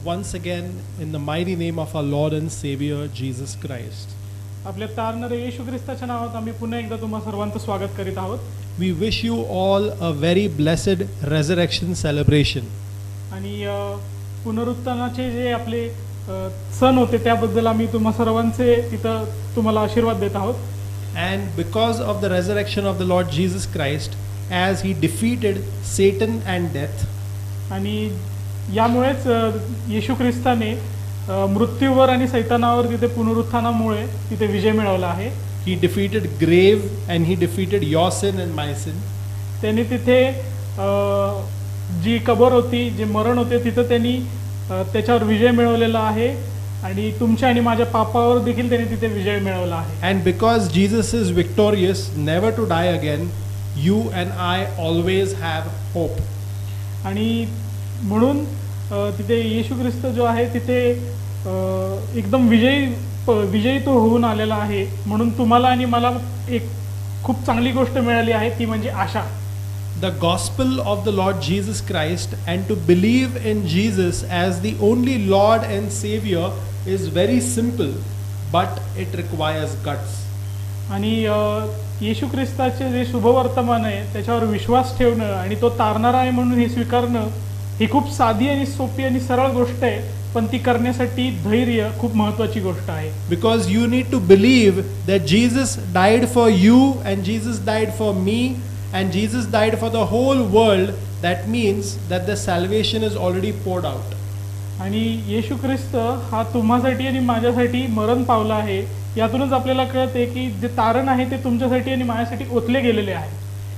once again in the mighty name of our Lord and Savior Jesus Christ. आपल्या तारणारे येशू ख्रिस्ताच्या नावात आम्ही पुन्हा एकदा तुम्हा सर्वांचं स्वागत करीत आहोत. We wish you all a very blessed resurrection celebration. आणि पुनरुत्थानाचे जे आपले सण होते त्याबद्दल आम्ही तुम्हा सर्वांचे तिथं तुम्हाला आशीर्वाद देत आहोत. And because of the resurrection of the Lord Jesus Christ, as he defeated Satan and death, आणि यामुळेच येशू ख्रिस्ताने मृत्यूवर आणि सैतानावर तिथे पुनरुत्थानामुळे तिथे विजय मिळवला आहे. he defeated grave and he defeated your sin and my sin. त्यांनी तिथे जी कबर होती, जे मरण होते, तिथं त्यांनी त्याच्यावर विजय मिळवलेला आहे आणि तुमच्या आणि माझ्या पापावर देखील त्यांनी तिथे विजय मिळवला आहे. And because Jesus is victorious, never to die again, you and I always have hope. आणि म्हणून तिथे येशू ख्रिस्त जो आहे तिथे एकदम विजयी तो होऊन आलेला आहे. म्हणून तुम्हाला आणि मला एक खूप चांगली गोष्ट मिळाली आहे, ती म्हणजे आशा. The gospel of the Lord Jesus Christ and to believe in Jesus as the only Lord and Savior is very simple, but it requires guts. आणि येशू ख्रिस्ताचे जे शुभवर्तमान आहे त्याच्यावर विश्वास ठेवणं आणि तो तारणारा आहे म्हणून हे स्वीकारणं ही खूप साधी आणि सोपी आणि सरळ गोष्ट आहे, पण ती करण्यासाठी धैर्य खूप महत्त्वाची गोष्ट आहे. Because you need to believe that Jesus died for you and Jesus died for me and Jesus died for the whole world. That means that the salvation is already poured out. आणि येशू ख्रिस्त हा तुम्हासाठी आणि माझ्यासाठी मरण पावला आहे. यातूनच आपल्याला कळते की जे तारण आहे ते तुमच्यासाठी आणि माझ्यासाठी ओतले गेलेले आहे.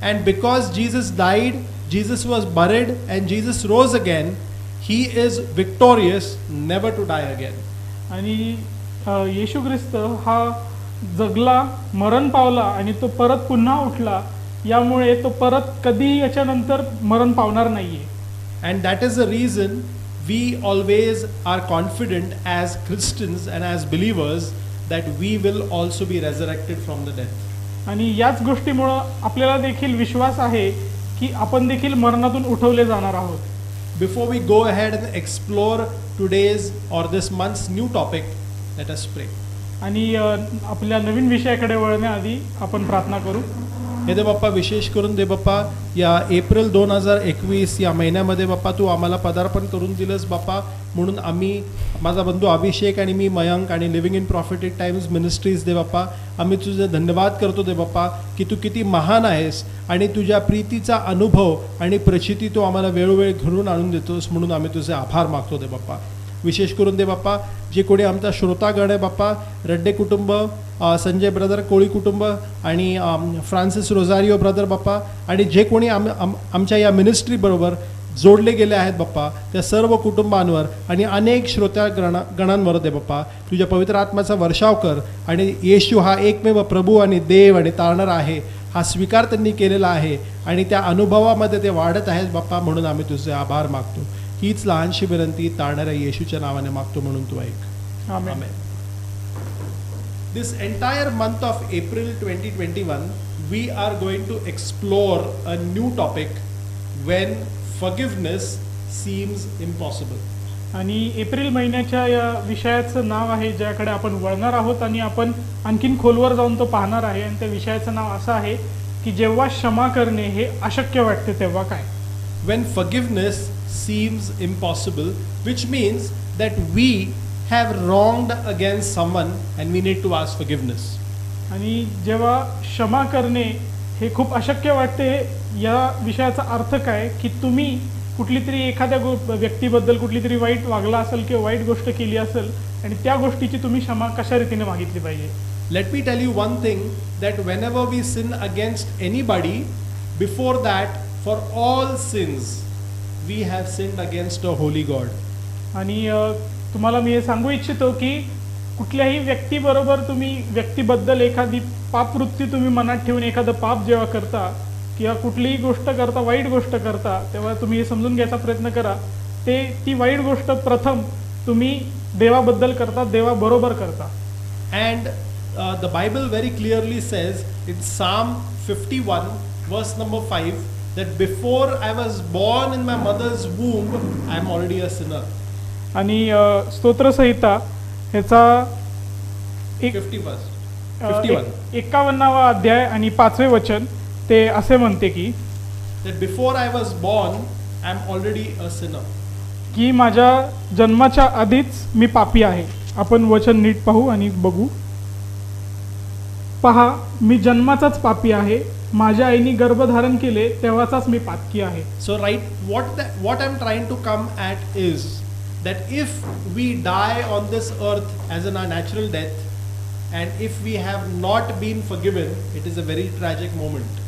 And because Jesus died, Jesus was buried and Jesus rose again, he is victorious, never to die again. आणि येशू ख्रिस्त हा जगला, मरण पावला आणि तो परत पुन्हा उठला. यामुळे तो परत कधी याच्यानंतर मरण पावणार नाहीये. And that is the reason we always are confident as Christians and as believers that we will also be resurrected from the death. आणि याच गोष्टीमुळं आपल्याला देखील विश्वास आहे की आपण देखील मरणातून उठवले जाणार आहोत. Before we go ahead and explore today's or this month's new topic, let us pray. आणि आपल्या नवीन विषयाकडे वळण्याआधी आपण प्रार्थना करू. हे दे बाप्पा, विशेष करून दे बाप्पा, या एप्रिल 2021 या महिन्यामध्ये बाप्पा तू आम्हाला पदार्पण करून दिलंस बाप्पा. म्हणून आम्ही, माझा बंधू अभिषेक आणि मी मयंक आणि living in prophetic times ministries दे बाप्पा, आम्ही तुझे धन्यवाद करतो दे बाप्पा की तू किती महान आहेस आणि तुझ्या प्रीतीचा अनुभव आणि प्रचिती तू आम्हाला वेळोवेळी घडून आणून देतोस. म्हणून आम्ही तुझे आभार मागतो दे बाप्पा. विशेष करून दे बाप्पा जे कोणी आमचा श्रोतागण आहे बाप्पा, रड्डे कुटुंब, संजय ब्रदर कोळी कुटुंब आणि फ्रान्सिस रोझारिओ ब्रदर बाप्पा, आणि जे कोणी आमच्या या मिनिस्ट्रीबरोबर जोडले गेले आहेत बाप्पा, त्या सर्व कुटुंबांवर आणि अनेक श्रोत्या गणांवर दे बाप्पा तुझ्या पवित्र आत्म्याचा वर्षाव कर. आणि येशू हा एकमेव प्रभू आणि देव आणि तारणारा आहे हा स्वीकार त्यांनी केलेला आहे आणि त्या अनुभवामध्ये ते वाढत आहेत बाप्पा. म्हणून आम्ही तुझे आभार मागतो. हीच लहानशी विनंती तारणाऱ्या येशूच्या नावाने मागतो, म्हणून तू ऐक. आमेन. This entire month of April 2021, we are going to explore a new topic, when forgiveness seems impossible. आणि एप्रिल महिन्याच्या या विषयाचं नाव आहे ज्याकडे आपण वळणार आहोत आणि आपण आणखीन खोलवर जाऊन तो पाहणार आहे. आणि त्या विषयाचं नाव असं आहे की जेव्हा क्षमा करणे हे अशक्य वाटते तेव्हा काय. When forgiveness seems impossible, which means that we have wronged against someone and we need to ask forgiveness. आणि जेव्हा क्षमा करणे हे खूप अशक्य वाटते, या विषयाचा अर्थ काय की तुम्ही कुठली तरी एखाद्या व्यक्तीबद्दल कुठली तरी वाईट वागला असेल किंवा वाईट गोष्ट केली असेल आणि त्या गोष्टीची तुम्ही क्षमा कशा रीतीने मागितली पाहिजे. Let me tell you one thing, that whenever we sin against anybody, before that, for all sins, we have sinned against a holy God. आणि तुम्हाला मी हे सांगू इच्छितो की कुठल्याही व्यक्तीबरोबर तुम्ही व्यक्तीबद्दल एखादी पापवृत्ती तुम्ही मनात ठेवून एखादं पाप जेव्हा करता किंवा कुठलीही गोष्ट करता, वाईट गोष्ट करता, तेव्हा तुम्ही हे समजून घ्यायचा प्रयत्न करा ती वाईट गोष्ट प्रथम तुम्ही देवाबद्दल करता, देवाबरोबर करता. And the Bible very clearly says in Psalm 51 verse number 5 that before I was born in my mother's womb, I am already a sinner. आणि स्तोत्रसंहिता ह्याचा एक 51 51वा अध्याय आणि 5वे वचन ते असे म्हणते की that before I was born I am already a sinner. की माझ्या जन्माच्या आधीच मी पापी आहे. आपण वचन नीट पाहू आणि बघू. पहा, मी जन्माचाच पापी आहे. माझ्या आईने गर्भधारण केले तेव्हाचाच मी पातकी आहे. So what I'm trying to come at is that if we die on this earth as in our natural death and if we have not been forgiven, it is a very tragic moment.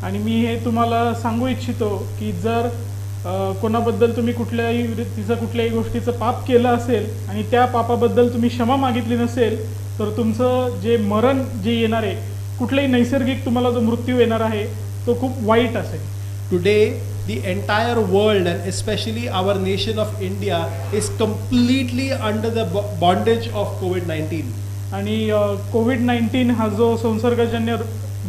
आणि मी हे तुम्हाला सांगू इच्छितो की जर कोणाबद्दल तुम्ही कुठल्याही गोष्टीचं पाप केलं असेल आणि त्या पापाबद्दल तुम्ही क्षमा मागितली नसेल तर तुमचं जे मरण जे येणार आहे, कुठलाही नैसर्गिक तुम्हाला जो मृत्यू येणार आहे तो खूप वाईट असेल. Today the entire world and especially our nation of India is completely under the bondage of COVID-19. आणि कोविड-19 हा जो संसर्गजन्य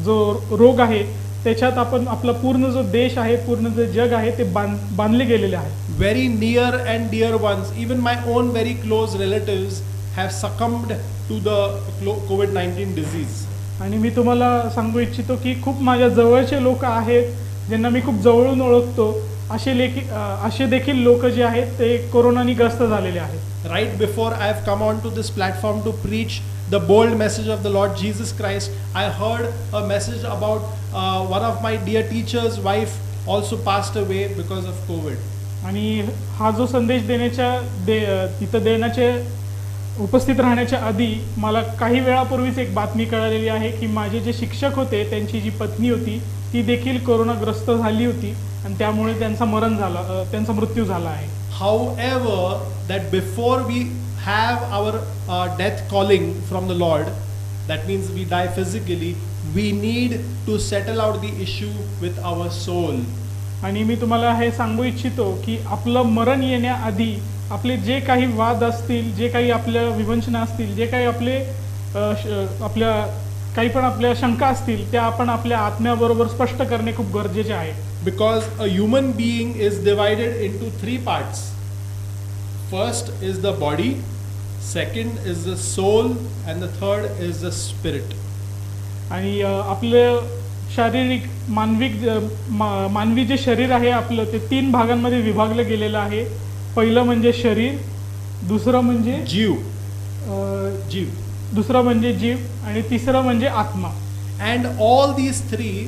जो रोग आहे त्याच्यात आपला पूर्ण जो देश आहे, पूर्ण जे जग आहे ते बांधले गेलेले आहे. Very near and dear ones, even my own very close relatives have succumbed to the COVID-19 disease. आणि मी तुम्हाला सांगू इच्छितो की खूप माझ्या जवळचे लोक आहेत ज्यांना मी खूप जवळून ओळखतो, असे देखील लोक जे आहेत ते कोरोनाने ग्रस्त झालेले आहेत. Right before I have come on to this platform to preach the bold message of the Lord Jesus Christ, I heard a message about one of my dear teacher's wife also passed away because of COVID. आणि हा जो संदेश तिथं देण्याचे उपस्थित राहण्याच्या आधी मला काही वेळापूर्वीच एक बातमी कळालेली आहे की माझे जे शिक्षक होते त्यांची जी पत्नी होती ती देखील कोरोनाग्रस्त झाली होती आणि त्यामुळे त्यांचा मृत्यू झाला आहे. However, that before we have our death calling from the Lord, that means we die physically, we need to settle out the issue with our soul. आणि मी तुम्हाला हे सांगू इच्छितो की आपलं मरण येण्याआधी आपले जे काही वाद असतील, जे काही आपल्या विवंचना असतील, जे काही आपल्या शंका असतील त्या आपण आपल्या आत्म्याबरोबर स्पष्ट करणे खूप गरजेचे आहे. Because a human being is divided into 3 parts. First is the body, second is the soul, and the third is the spirit. आणि आपलं शारीरिक मानवी जे शरीर आहे आपलं ते 3 भागांमध्ये विभागलं गेलेलं आहे. पहिलं म्हणजे शरीर, दुसरं म्हणजे जीव, दुसरं म्हणजे जीव आणि तिसरं म्हणजे आत्मा. And all these 3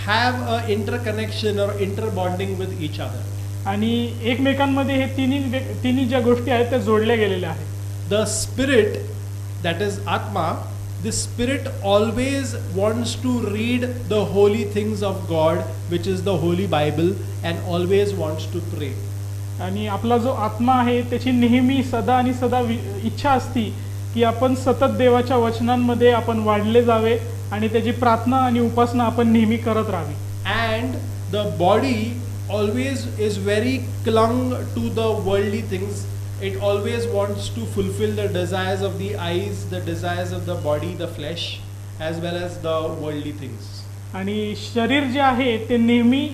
have a interconnection or interbonding with each other. आणि एकमेकांमध्ये हे तिन्ही ज्या गोष्टी आहेत त्या जोडल्या गेलेल्या आहेत. The spirit, that is Atma, the spirit always wants to read the holy things of God, which is the Holy Bible, and always wants to pray. आणि आपला जो आत्मा आहे त्याची नेहमी सदा इच्छा असती की आपण सतत देवाच्या वचनांमध्ये आपण वाढले जावे आणि त्याची प्रार्थना आणि उपासना आपण नेहमी करत राहावी. And the body always is very clung to the worldly things. It always wants to fulfill the desires of the eyes, the desires of the body, the flesh, as well as the worldly things. आणि शरीर जे आहे ते नेहमी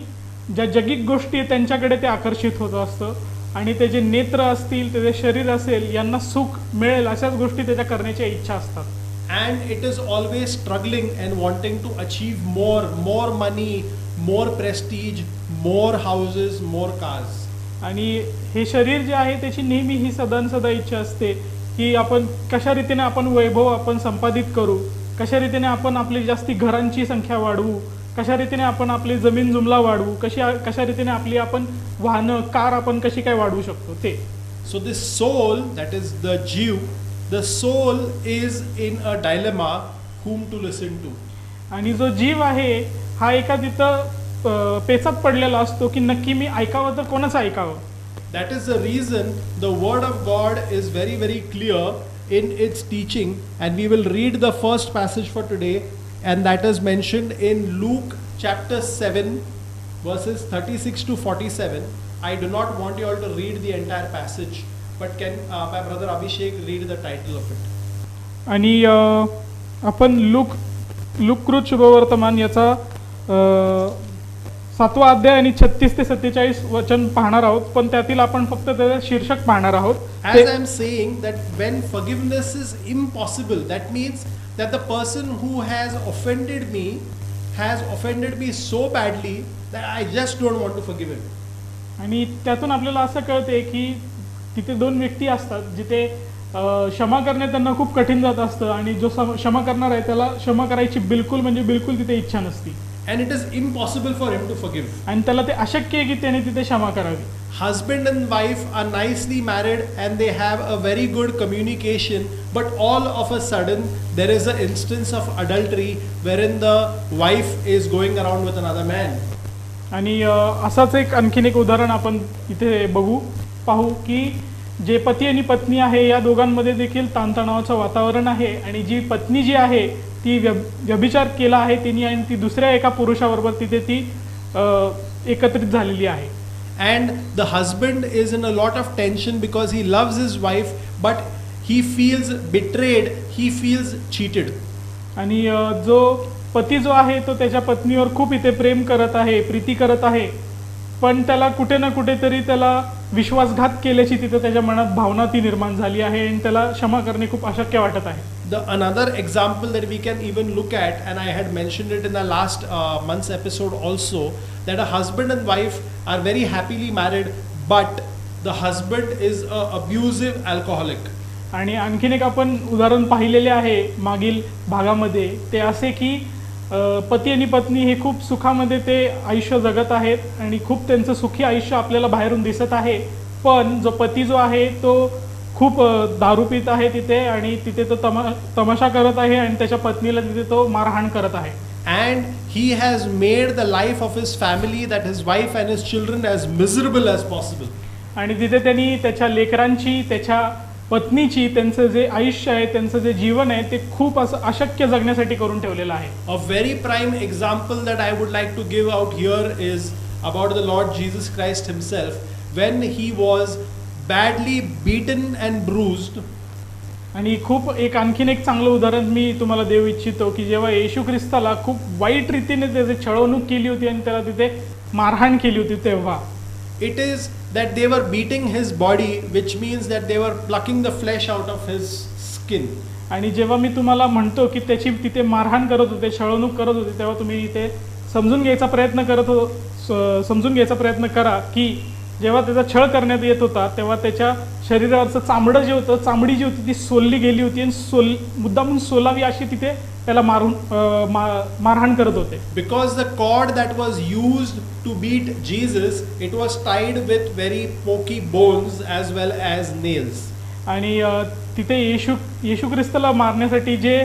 ज्या जगिक गोष्टी आहेत त्यांच्याकडे ते आकर्षित होत असतं आणि त्याचे नेत्र असतील, त्याचे शरीर असेल, यांना सुख मिळेल अशाच गोष्टी त्याच्या करण्याची इच्छा असतात. And it is always struggling and wanting to achieve more money, more prestige, more houses, more cars. आणि हे शरीर जे आहे त्याची नेहमी ही सदा इच्छा असते की आपण कशा रीतीने आपण वैभव आपण संपादित करू, कशा रीतीने आपण आपली जास्ती घरांची संख्या वाढवू, कशा रीतीने आपण आपली जमीन जुमला वाढवू, कशा रीतीने आपली आपण वाहनं कार आपण कशी काय वाढवू शकतो ते. So this soul, that is the Jew, the soul is in a dilemma whom to listen to. आणि जो जीव आहे हा एका तिथं पेचात पडलेला असतो की नक्की मी ऐकावं तर कोणाचं ऐकावं. That is the reason the word of God is very, very clear in its teaching, and we will read the first passage for today, and that is mentioned in Luke chapter 7 verses 36 to 47. I do not want you all to read the entire passage, but can my brother Abhishek read the title of it? आणि आपण look कृत शुभवर्तमान याचा 7वा अध्याय आणि 36 ते 47 वचन पाहणार आहोत, पण त्यातील आपण फक्त त्याचे शीर्षक पाहणार आहोत. As I am saying that when forgiveness is impossible, that means that the person who has offended me so badly that I just don't want to forgive him. आणि त्यातून आपल्याला असं कळते की तिथे दोन व्यक्ती असतात जिथे क्षमा करणे त्यांना खूप कठीण जात असतं, आणि जो क्षमा करणार आहे त्याला क्षमा करायची बिलकुल तिथे इच्छा नसती, And it is impossible for him to forgive. आणि त्याला ते अशक्य आहे की त्याने तिथे क्षमा करावी. Husband and wife are nicely married and they have a very good communication, but all of a sudden there is an instance of adultery wherein the wife is going around with another man. आणि असाच आणखीन एक उदाहरण आपण इथे पाहू की जे पती आणि पत्नी आहे या दोघांमध्ये देखील ताणतणावाचं वातावरण आहे, आणि जी पत्नी जी आहे ती व्यभिचार केला आहे तिने, आणि ती दुसऱ्या एका पुरुषाबरोबर तिथे ती एकत्रित झालेली आहे. And the husband is in a lot of tension because he loves his wife, but he feels betrayed, he feels cheated. आणि जो पती जो आहे तो त्याच्या पत्नीवर खूप इथे प्रेम करत आहे, प्रीती करत आहे, पण त्याला कुठे ना कुठेतरी त्याला विश्वासघात केल्याची तिथे त्याच्या मनात भावना ती निर्माण झाली आहे, आणि त्याला क्षमा करणे खूप अशक्य वाटत आहे. Another example that we can even look at, and I had mentioned it in the last month's episode also, that a husband and wife are very happily married, but the husband is an abusive alcoholic. आणि आणखीन एक आपण उदाहरण पाहिलेले आहे मागील भागामध्ये, ते असे की पती आणि पत्नी हे खूप सुखामध्ये ते आयुष्य जगत आहेत, आणि खूप त्यांचं सुखी आयुष्य आपल्याला बाहेरून दिसत आहे, पण जो पती जो आहे तो खूप दारू पित आहे तिथे, आणि तिथे तो तमाशा करत आहे, आणि त्याच्या पत्नीला तिथे तो मारहाण करत आहे. And he has made the life of his family, that his wife and his children, as miserable as possible. आणि तिथे त्यांनी त्याच्या लेकरांची, त्याच्या पत्नीची, त्यांचं जे आयुष्य आहे, त्यांचं जे जीवन आहे ते खूप असं अशक्य जगण्यासाठी करून ठेवलेलं आहे. A very prime example that I would like to give out here is about the Lord Jesus Christ himself, when he was badly beaten and bruised. आणि खूप आणखीन एक चांगलं उदाहरण मी तुम्हाला देऊ इच्छितो की जेव्हा येशू ख्रिस्ताला खूप वाईट रीतीने त्याची छळवणूक केली होती आणि त्याला तिथे मारहाण केली होती, तेव्हा it is that they were beating his body, which means that they were plucking the flesh out of his skin. आणि जेव्हा मी तुम्हाला म्हणतो की त्याची तिथे मारहाण करत होते, छळवणूक करत होते, तेव्हा तुम्ही इथे समजून घ्यायचा प्रयत्न करा की जेव्हा त्याचा छळ करण्यात येत होता तेव्हा त्याच्या शरीरावरचं चामडं जे होतं, चामडी जी होती ती सोलली गेली होती, आणि मुद्दामून सोलावी अशी तिथे त्याला मारहाण करत होते. Because the cord that was used to beat Jesus, it was tied with very pokey bones as well as nails. आणि तिथे येशू ख्रिस्ताला मारण्यासाठी जे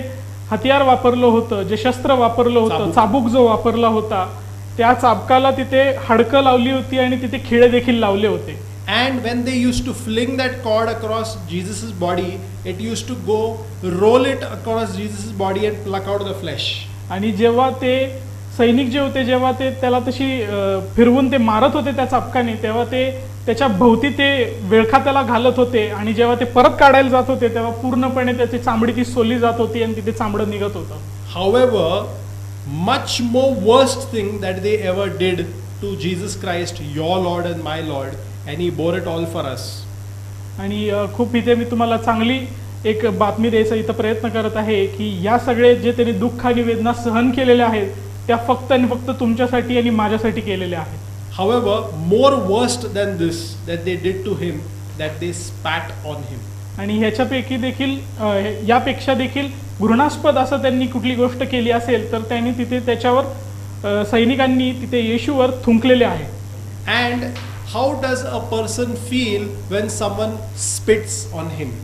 हतियार वापरलं होतं, जे शस्त्र वापरलं होतं, चाबूक जो वापरला होता, त्या चाबकाला तिथे हाडकं लावली होती आणि तिथे खिळे देखील लावले होते. And when they used to fling that cord across Jesus's body, it used to go roll it across Jesus's body and pluck out the flesh. आणि जेव्हा ते सैनिक जे होते, जेव्हा ते त्याला तशी फिरवून ते मारत होते त्या चाबकाने, तेव्हा ते त्याच्या भोवती ते वेळखा त्याला घालत होते, आणि जेव्हा ते परत काढायला जात होते तेव्हा पूर्णपणे त्याची चामडी ती सोलली जात होती आणि तिथे चामडं निघत होतं. However, much more worst thing that they ever did to Jesus Christ, your Lord and my Lord, and he bore it all for us. आणि खूप इथे मी तुम्हाला चांगली एक बातमी द्यायचा इथं प्रयत्न करत आहे की या सगळे जे त्यांनी दुःख आणि वेदना सहन केलेल्या आहेत त्या फक्त आणि फक्त तुमच्यासाठी आणि माझ्यासाठी केलेल्या आहेत. However, more worst than this that they did to him, that they spat on him. आणि ह्याच्यापैकी देखील यापेक्षा देखील घृणास्पद असं त्यांनी कुठली गोष्ट केली असेल तर त्यांनी तिथे त्याच्यावर सैनिकांनी तिथे येशूवर थुंकलेले आहे. And how does a person feel when someone spits on him?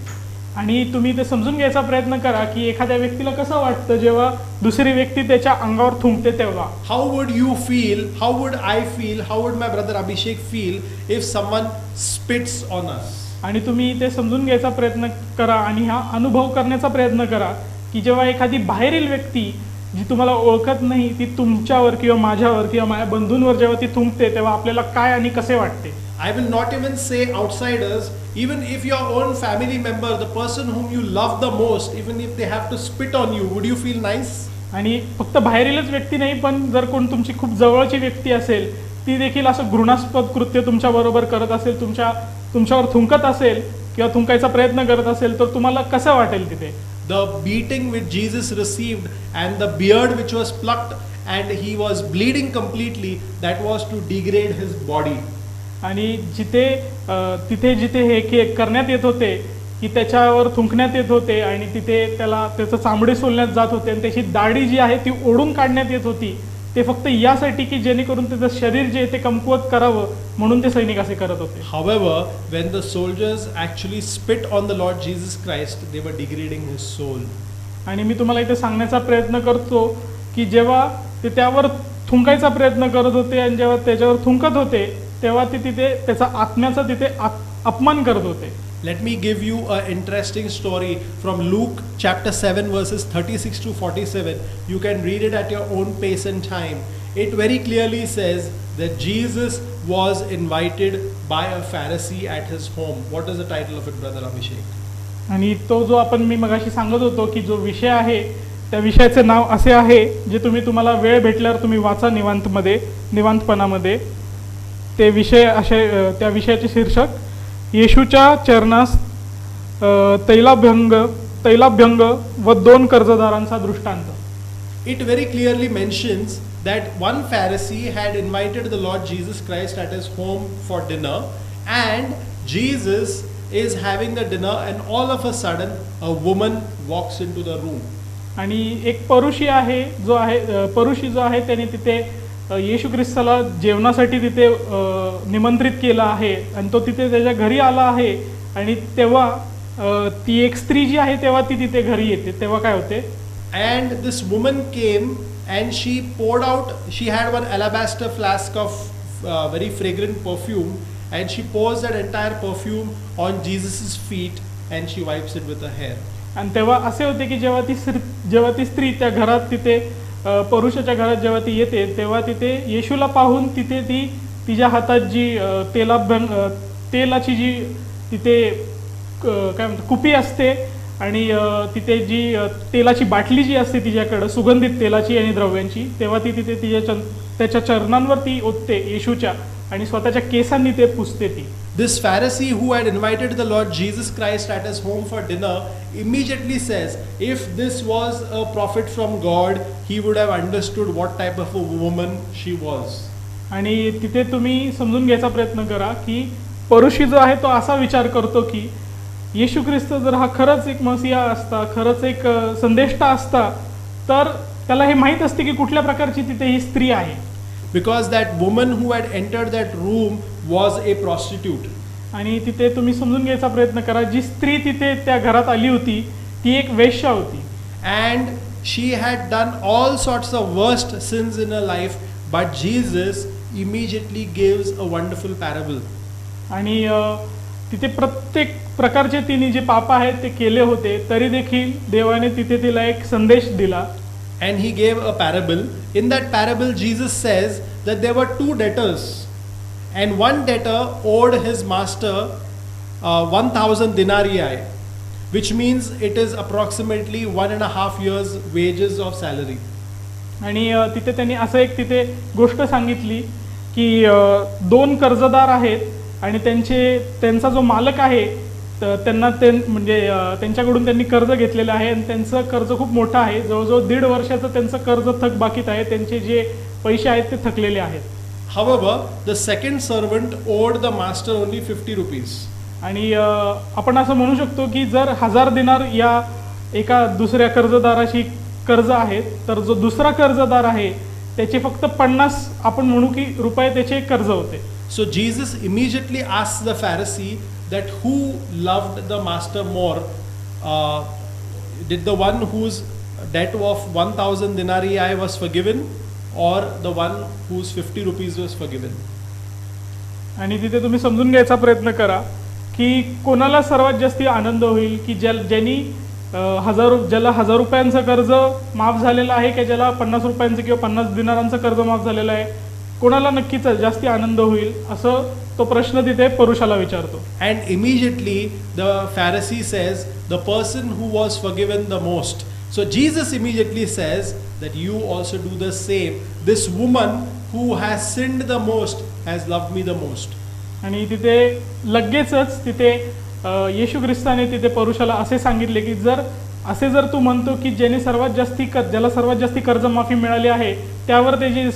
आणि तुम्ही ते समजून घ्यायचा प्रयत्न करा की एखाद्या व्यक्तीला कसं वाटतं जेव्हा दुसरी व्यक्ती त्याच्या अंगावर थुंकते तेव्हा. How would you feel? How would I feel? How would my brother Abhishek feel if someone spits on us? आणि तुम्ही ते समजून घ्यायचा प्रयत्न करा आणि हा अनुभव करण्याचा प्रयत्न करा की जेव्हा एखादी बाहेरील व्यक्ती जी तुम्हाला ओळखत नाही ती तुमच्यावर किंवा माझ्यावर किंवा माझ्या बंधूंवर जेव्हा ती थुंकते तेव्हा आपल्याला काय आणि कसे वाटते. I will not even say outsiders, even if your own family member, the person whom you love the most, even if they have to spit on you, would you feel nice? आणि फक्त बाहेरीलच व्यक्ती नाही, पण जर कोण तुमची खूप जवळची व्यक्ती असेल, ती देखील असं घृणास्पद कृत्य तुमच्या बरोबर करत असेल, तुमच्यावर थुंकत असेल किंवा थुंकायचा प्रयत्न करत असेल, तर तुम्हाला कसं वाटेल तिथे? The beating which Jesus received and the beard which was plucked and he was bleeding completely, that was to degrade his body. आणि तिथे जिथे हे करण्यात येत होते, की त्याच्यावर थुंकण्यात येत होते आणि तिथे त्याचं चामडे सोलण्यात जात होते आणि त्याची दाढी जी आहे ती ओढून काढण्यात येत होती, ते फक्त यासाठी की जेणेकरून त्याचं शरीर जे ते कमकुवत करावं म्हणून ते सैनिक असे करत होते. However, when the soldiers actually spit on the Lord Jesus Christ, they were degrading his soul. आणि मी तुम्हाला इथे सांगण्याचा प्रयत्न करतो की जेव्हा ते त्यावर थुंकायचा प्रयत्न करत होते आणि जेव्हा त्याच्यावर थुंकत होते, तेव्हा ते तिथे त्याचा आत्म्याचा तिथे अपमान करत होते. Let me give you an interesting story from Luke chapter 7 verses 36 to 47. You can read it at your own pace and time. It very clearly says that Jesus was invited by a Pharisee at his home. What is the title of it, Brother Abhishek? आणि तो जो मी मगाशी सांगत होतो की जो विषय आहे, त्या विषयाचे नाव असे आहे, जे तुम्हाला वेळ भेटल्यावर तुम्ही वाचा निवांतपणामध्ये. ते विषय असे, त्या विषयाचे शीर्षक येशूच्या चरणास तैलाभ्यंग व 2 कर्जदारांचा दृष्टांत. It very clearly mentions that one Pharisee had invited the Lord Jesus Christ at his home for dinner, and Jesus is having the dinner, and all of a sudden a woman walks into the room. आणि एक परुषी जो आहे त्याने तिथे येशू ख्रिस्ताला जेवणासाठी तिथे निमंत्रित केलं आहे आणि तो तिथे त्याच्या घरी आला आहे. आणि तेव्हा ती एक स्त्री जी आहे तेव्हा ती तिथे घरी येते. तेव्हा काय होते? And this woman came and she poured out, she had one alabaster flask of very fragrant perfume, and she pours that entire perfume on Jesus's feet and she wipes it with her hair. आणि तेव्हा असे होते की जेव्हा ती स्त्री त्या घरात तिथे परुषाच्या घरात जेव्हा ती येते, तेव्हा तिथे येशूला पाहून तिथे ती तिच्या हातात जी तेलाची जी तिथे काय म्हणतात कुपी असते आणि तिथे जी तेलाची बाटली जी असते तिच्याकडं सुगंधित तेलाची आणि द्रव्यांची, तेव्हा ती तिथे त्याच्या चरणांवर ती ओतते येशूच्या आणि स्वतःच्या केसांनी ते पुसते ती. This Pharisee who had invited the Lord Jesus Christ at his home for dinner immediately says, if this was a prophet from God, he would have understood what type of a woman she was. आणि तिथे तुम्ही समजून घ्यायचा प्रयत्न करा की परुषी जो आहे तो असा विचार करतो की येशू ख्रिस्त जर हा खरंच एक मसीहा असता, खरंच एक संदेष्टा असता, तर त्याला हे माहीत असते की कुठल्या प्रकारची तिथे ही स्त्री आहे. Because that woman who had entered that room was a prostitute. आणि तिथे तुम्ही समजून घ्यायचा प्रयत्न करा, जी स्त्री तिथे त्या घरात आली होती ती एक वेश्या होती. And she had done all sorts of worst sins in her life, but Jesus immediately gives a wonderful parable. आणि तिथे प्रत्येक प्रकारचे तिने जे पाप आहेत ते केले होते, तरी देखील देवाने तिथे तिला एक संदेश दिला. And he gave a parable. In that parable, Jesus says that there were 2 debtors, and one debtor owed his master 1,000 denarii, which means it is approximately 1.5 years wages of salary. आणि तिथे त्यांनी असं एक तिथे गोष्ट सांगितली की 2 कर्जदार आहेत आणि त्यांचा जो मालक आहे त्यांना म्हणजे त्यांच्याकडून त्यांनी कर्ज घेतलेलं आहे आणि त्यांचं कर्ज खूप मोठं आहे. जवळजवळ 1.5 वर्षाचं त्यांचं कर्ज थकबाकीत आहे. त्यांचे जे पैसे आहेत ते थकलेले आहेत. However, the second servant owed the master only 50 rupees. आणि आपण असं म्हणू शकतो की जर 1000 दिनार या एका दुसऱ्या कर्जदाराशी कर्ज आहेत, तर जो दुसरा कर्जदार आहे त्याचे फक्त 50 आपण म्हणू की रुपये त्याचे कर्ज होते. So Jesus immediately asks the Pharisee that who loved the master more, did the one whose debt of 1,000 denarii was forgiven, or the one whose 50 rupees was forgiven? आणि तिथे तुम्ही समजून घ्यायचा प्रयत्न करा की कोणाला सर्वात जास्ती आनंद होईल, की ज्यांनी ज्याला 1000 रुपयांचं कर्ज माफ झालेलं आहे की ज्याला 50 रुपयांचं किंवा 50 दिनारांचं कर्ज माफ झालेलं आहे, कोणाला नक्कीच जास्ती आनंद होईल, असं तो प्रश्न तिथे पुरुषाला विचारतो. And immediately the Pharisee says the person who was forgiven the most. So Jesus immediately says that you also do the same. This woman who has sinned the most has loved me the most. आणि तिथे लगेचच तिथे येशू ख्रिस्ताने तिथे पौरुषाला असे सांगितले की जर तू म्हणतो की ज्याला सर्वात जास्ती कर्जमाफी मिळाली आहे त्यावर त्याची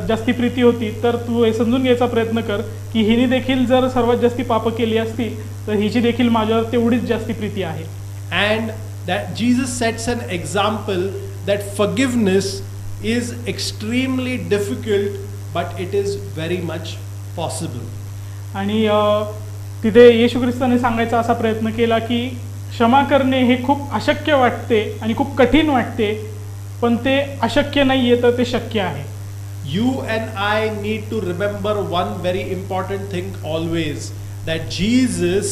जास्ती प्रीती होती, तर तू हे समजून घ्यायचा प्रयत्न कर की हिने देखील जर सर्वात जास्ती पाप केली असतील तर हिची देखील माझ्यावर तेवढीच जास्ती प्रीती आहे. And that Jesus sets an example that forgiveness is extremely difficult, but it is very much possible. आणि तिथे येशू ख्रिस्ताने सांगायचा असा प्रयत्न केला की क्षमा करणे हे खूप अशक्य वाटते आणि खूप कठीण वाटते, पण ते अशक्य नाही आहे तर ते शक्य आहे. You and I need to remember one very important thing always, that Jesus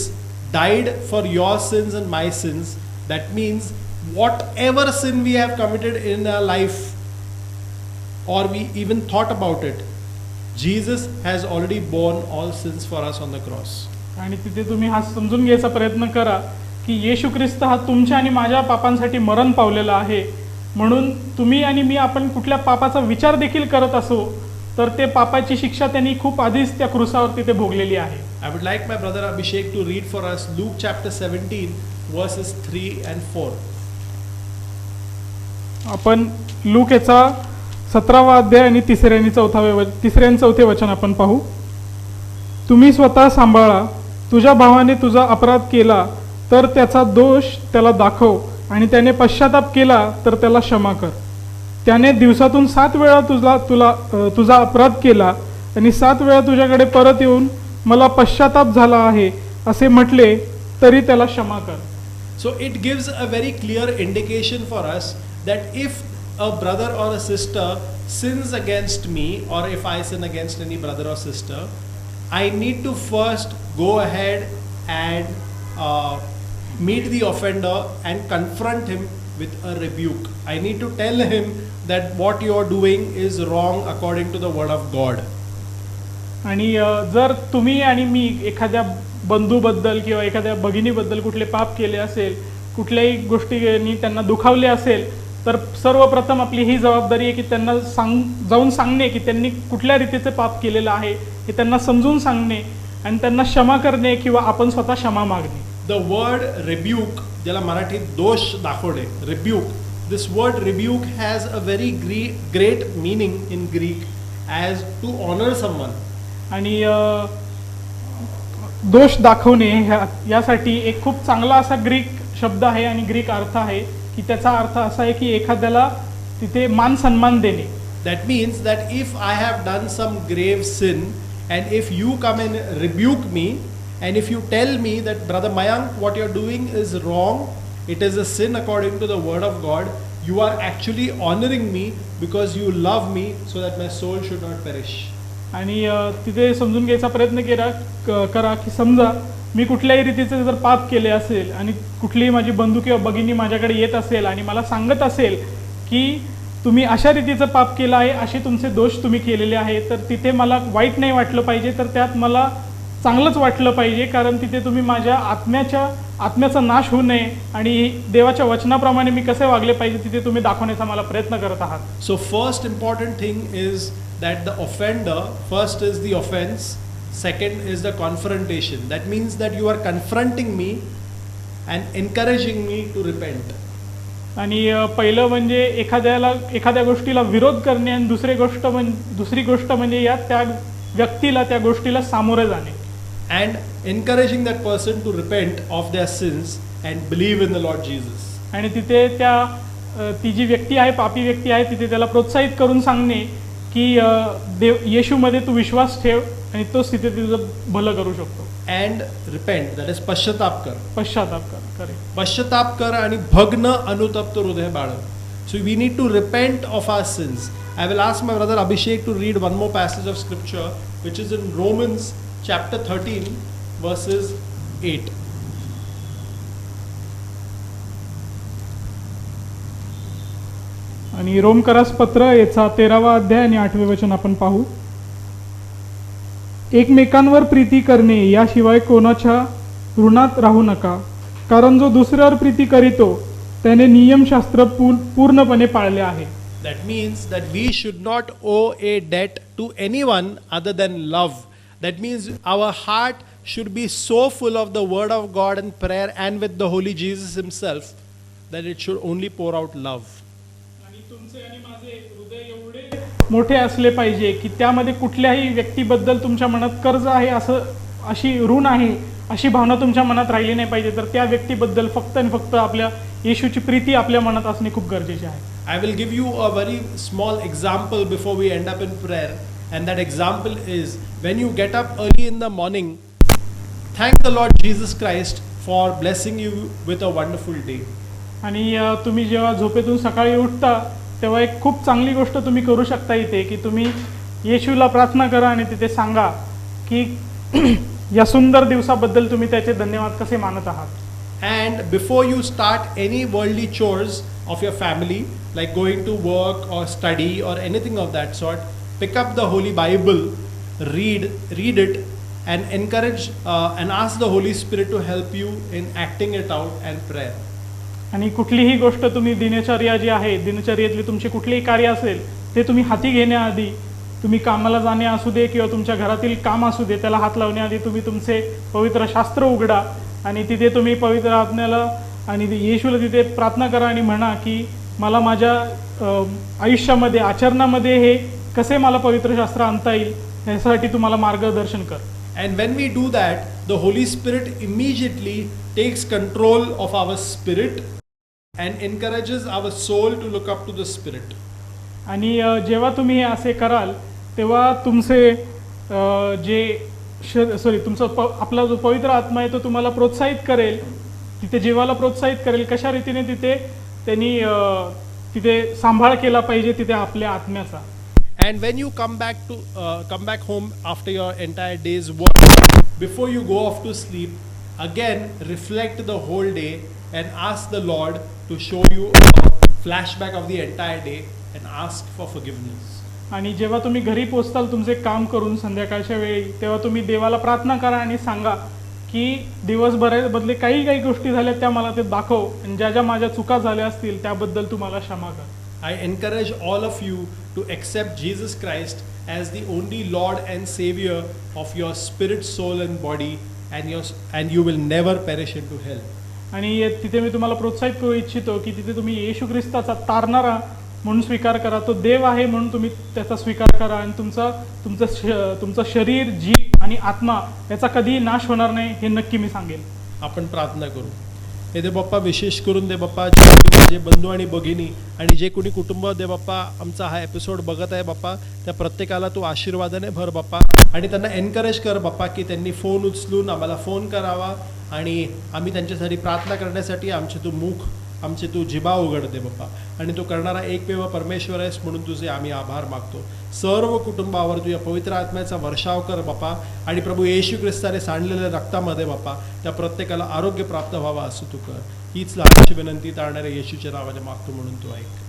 died for your sins and my sins. That means whatever sin we have committed in our life or we even thought about it, Jesus has already borne all sins for us on the cross. आणि तिथे तुम्ही हा समजून घ्यायचा प्रयत्न करा की येशू ख्रिस्त हा तुमच्या आणि माझ्या पापांसाठी मरण पावलेला आहे. म्हणून तुम्ही आणि मी आपण कुठल्या पापाचा विचार देखील करत असो तर ते पापाची शिक्षा त्यांनी खूप आधीच त्या क्रूसावर तिथे भोगलेली आहे. I would like my brother Abhishek to read for us Luke chapter 17 verses 3 and 4. आपण लूक याचा 17वा अध्याय आणि 3 आणि 4 वचन आपण पाहू. तुम्ही स्वतः सांभाळा, तुझ्या भावाने तुझा अपराध केला तर त्याचा दोष त्याला दाखव आणि त्याने पश्चाताप केला तर त्याला क्षमा कर. त्याने दिवसातून 7 वेळा तुझा अपराध केला आणि 7 वेळा तुझ्याकडे परत येऊन मला पश्चाताप झाला आहे असे म्हटले तरी त्याला क्षमा कर. So it gives a very clear indication for us that if a brother or a sister sins against me, or if I sin against any brother or sister, I need to first go ahead and meet the offender and confront him with a rebuke. I need to tell him that what you are doing is wrong according to the word of God. आणि जर तुम्ही आणि मी एखाद्या बंधूबद्दल किंवा एखाद्या भगिनीबद्दल कुठले पाप केले असेल, कुठल्याही गोष्टींनी त्यांना दुखावले असेल, तर सर्वप्रथम आपली ही जबाबदारी आहे की त्यांना जाऊन सांगणे की त्यांनी कुठल्या रीतीचे पाप केलेलं आहे हे त्यांना समजून सांगणे आणि त्यांना क्षमा करणे किंवा आपण स्वतः क्षमा मागणे. The word rebuke, ज्याला मराठीत दोष दाखवणे, rebuke, this word rebuke has a very great meaning in Greek as to honor someone. आणि दोष दाखवणे यासाठी एक खूप चांगला असा ग्रीक शब्द आहे आणि ग्रीक अर्थ आहे की त्याचा अर्थ असा आहे की एखाद्याला तिथे मान सन्मान देणे. That means that if I have done some grave sin and if you come and rebuke me and if you tell me that brother Mayank, what you're doing is wrong, it is a sin according to the word of God, you are actually honoring me because you love me so that my soul should not perish. आणि तिथे समजून घ्यायचा प्रयत्न करा की समजा मी कुठल्याही रीतीचे जर पाप केले असेल आणि कुठलीही माझी बंधू किंवा भगिनी माझ्याकडे येत असेल आणि मला सांगत असेल की तुम्ही अशा रीतीचं पाप केलं आहे, असे तुमचे दोष तुम्ही केलेले आहे, तर तिथे मला वाईट नाही वाटलं पाहिजे, तर त्यात मला चांगलंच वाटलं पाहिजे, कारण तिथे तुम्ही माझ्या आत्म्याचा नाश होऊ नये आणि देवाच्या वचनाप्रमाणे मी कसे वागले पाहिजे तिथे तुम्ही दाखवण्याचा मला प्रयत्न करत आहात. So first important thing is that the offender, first is the offense, second is the confrontation. That means that you are confronting me and encouraging me to repent. आणि पहिलं म्हणजे एखाद्या गोष्टीला विरोध करणे आणि दुसरी गोष्ट म्हणजे त्या व्यक्तीला त्या गोष्टीला सामोरे जाणे. And encouraging that person to repent of their sins and believe in the Lord Jesus. आणि तिथे ती जी व्यक्ती आहे, पापी व्यक्ती आहे, तिथे त्याला प्रोत्साहित करून सांगणे की येशूमध्ये तू विश्वास ठेव आणि तोच तिथे तुझं भलं करू शकतो. And repent, that is पश्चाताप कर. पश्चाताप कर आणि भग्न अनुतप्त हृदय बाळग. So we need to repent of our sins. I will ask my brother Abhishek to read one more passage of scripture which is in Romans chapter 13 verses 8. आणि रोमकरास पत्र याचा 13वा अध्याय आणि 8वे वचन आपण पाहू. एकमेकांवर प्रीती करणे याशिवाय कोणाच्या ऋणात राहू नका, कारण जो दुसऱ्यावर प्रीती करीतो त्याने नियमशास्त्र पूर्णपणे पाळले आहे. That means that we should not owe a debt to anyone other than love. That means our heart should be so full of the word of God and prayer and with the Holy Jesus himself that it should only pour out love. आणि तुमचे आणि माझे हृदय एवढे मोठे असले पाहिजे की त्यामध्ये कुठल्याही व्यक्तीबद्दल तुमच्या मनात कर्ज आहे अशी ऋण आहे अशी भावना तुमच्या मनात राहिली नाही पाहिजे. तर त्या व्यक्तीबद्दल फक्त आणि फक्त आपल्या येशूची प्रीती आपल्या मनात असणे खूप गरजेचे आहे. I will give you a very small example before we end up in prayer, and that example is when you get up early in the morning, thank the Lord Jesus Christ for blessing you with a wonderful day. आणि तुम्ही जेव्हा झोपेतून सकाळी उठता तेव्हा एक खूप चांगली गोष्ट तुम्ही करू शकता इथे की तुम्ही येशूला प्रार्थना करा आणि तिथे सांगा की या सुंदर दिवसाबद्दल तुम्ही त्याचे धन्यवाद कसे मानत आहात. And before you start any worldly chores of your family, like going to work or study or anything of that sort, pick up the Holy Bible, read it, and encourage and ask the Holy Spirit to help you in acting it out and prayer. आणि कुठलीही गोष्ट तुम्ही दिनचर्या जी आहे दिनचर्येतली तुमची कुठलीही कार्य असेल ते तुम्ही हाती घेण्याआधी तुम्ही कामाला जाणे असू दे किंवा तुमच्या घरातील काम असू दे त्याला हात लावण्याआधी तुम्ही तुमचे पवित्र शास्त्र उघडा आणि तिथे तुम्ही पवित्र आत्म्याला आणि येशूला तिथे प्रार्थना करा आणि म्हणा की मला माझ्या आयुष्यामध्ये आचरणामध्ये हे कसे मला पवित्र शास्त्र आणता येईल यासाठी तुम्हाला मार्गदर्शन कर. And when we do that, the Holy Spirit immediately takes control of our spirit and encourages our soul to look up to the Spirit. आणि जेव्हा तुम्ही हे असे कराल तेव्हा तुमचे तुमचा आपला जो पवित्र आत्मा आहे तो तुम्हाला प्रोत्साहित करेल तिथे जीवाला प्रोत्साहित करेल कशा रीतीने त्यांनी तिथे सांभाळ केला पाहिजे तिथे आपल्या आत्म्याचा. And when you come back home after your entire day's work, before you go off to sleep, again reflect the whole day and ask the Lord to show you a flashback of the entire day and ask for forgiveness. आणि जेव्हा तुम्ही घरी पोहोचताल तुमचे काम करून संध्याकाळच्या वेळी तेव्हा तुम्ही देवाला प्रार्थना करा आणि सांगा की दिवसभराबद्दले काही गोष्टी झाल्या त्या मला ते दाखव आणि ज्या माझ्या चुका झाल्या असतील त्याबद्दल तू मला क्षमा कर. I encourage all of you to accept Jesus Christ as the only Lord and Savior of your spirit, soul and body, and you will never perish into hell. आणि तिथे मी तुम्हाला प्रोत्साहित करू इच्छितो की तिथे तुम्ही येशू ख्रिस्ताचा तारणारा म्हणून स्वीकार करा. तो देव आहे म्हणून तुम्ही त्याचा स्वीकार करा आणि तुमचं शरीर जीव आणि आत्मा याचा कधीही नाश होणार नाही हे नक्की मी सांगेन. आपण प्रार्थना करू. हे दे बाप्पा विशेष करून दे बाप्पा जे कोणी माझे बंधू आणि भगिनी आणि जे कोणी कुटुंब दे बाप्पा आमचा हा एपिसोड बघत आहे बाप्पा त्या प्रत्येकाला तू आशीर्वादाने भर बाप्पा आणि त्यांना एनकरेज कर बाप्पा की त्यांनी फोन उचलून आम्हाला फोन करावा आणि आम्ही त्यांच्यासाठी प्रार्थना करण्यासाठी आमचे तू जिभा उघड दे बाप्पा आणि तू करणारा एकमेव परमेश्वर आहेस म्हणून तुझे आम्ही आभार मागतो. सर्व कुटुंबावर तुझ्या पवित्र आत्म्याचा वर्षाव कर बाप्पा आणि प्रभू येशू ख्रिस्ताने सांडलेल्या रक्तामध्ये बाप्पा त्या प्रत्येकाला आरोग्य प्राप्त व्हावा असं तू कर. हीच लहानशी विनंती तारणाऱ्या येशूच्या नावाने मागतो म्हणून तू ऐक.